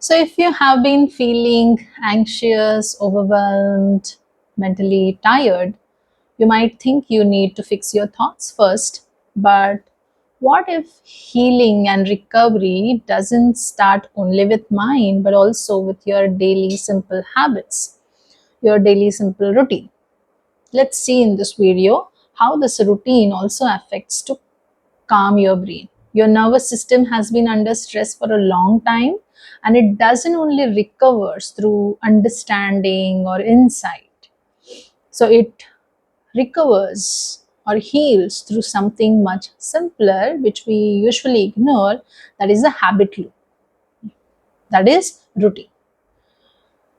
So, if you have been feeling anxious, overwhelmed, mentally tired, you might think you need to fix your thoughts first. But what if healing and recovery doesn't start only with mind, but also with your daily simple habits, your daily simple routine? Let's see in this video how this routine also affects to calm your brain. Your nervous system has been under stress for a long time, and it doesn't only recovers through understanding or insight. So it recovers or heals through something much simpler, which we usually ignore, that is a habit loop, that is routine.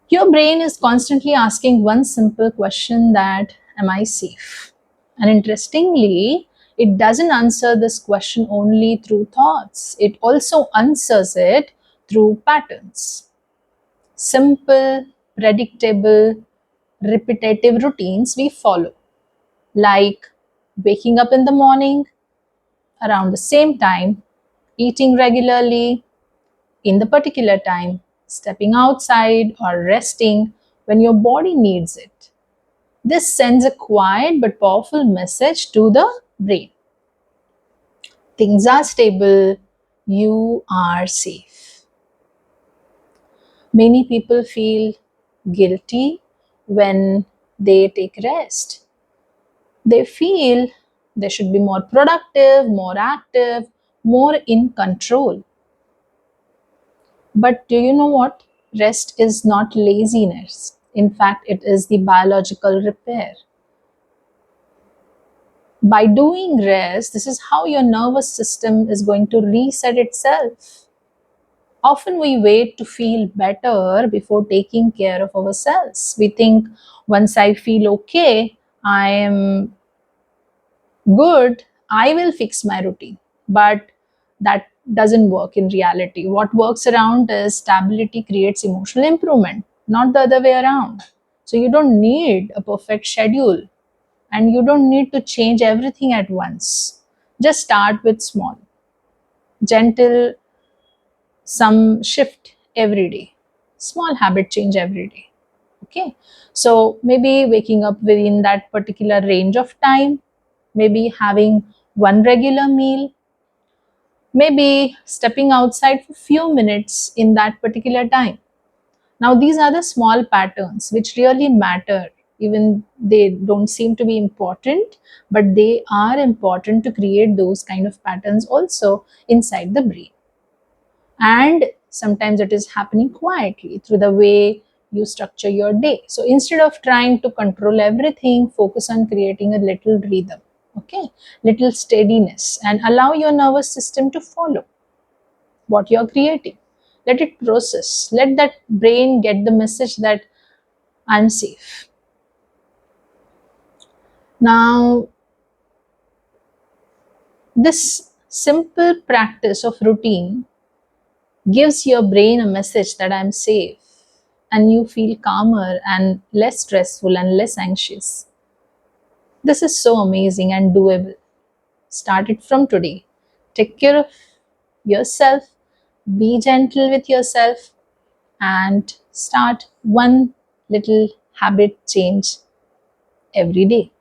Your brain is constantly asking one simple question, that am I safe? And interestingly, it doesn't answer this question only through thoughts, it also answers it through patterns. Simple, predictable, repetitive routines we follow, like waking up in the morning around the same time, eating regularly in the particular time, stepping outside or resting when your body needs it. This sends a quiet but powerful message to the brain. Things are stable, you are safe. Many people feel guilty when they take rest. They feel they should be more productive, more active, more in control. But do you know what? Rest is not laziness. In fact, it is the biological repair. By doing rest, this is how your nervous system is going to reset itself. Often we wait to feel better before taking care of ourselves. We think once I feel okay, I am good, I will fix my routine. But that doesn't work in reality. What works around is stability creates emotional improvement, not the other way around. So you don't need a perfect schedule and you don't need to change everything at once. Just start with small, gentle, some shift every day, small habit change every day. Okay, so maybe waking up within that particular range of time, maybe having one regular meal, maybe stepping outside for few minutes in that particular time. Now these are the small patterns which really matter, even they don't seem to be important, but they are important to create those kind of patterns also inside the brain. And sometimes it is happening quietly through the way you structure your day. So instead of trying to control everything, focus on creating a little rhythm, okay, little steadiness, and allow your nervous system to follow what you're creating. Let it process, let that brain get the message that I'm safe. Now this simple practice of routine gives your brain a message that I'm safe, and you feel calmer and less stressful and less anxious. This is so amazing and doable. Start it from today. Take care of yourself, be gentle with yourself, and start one little habit change every day.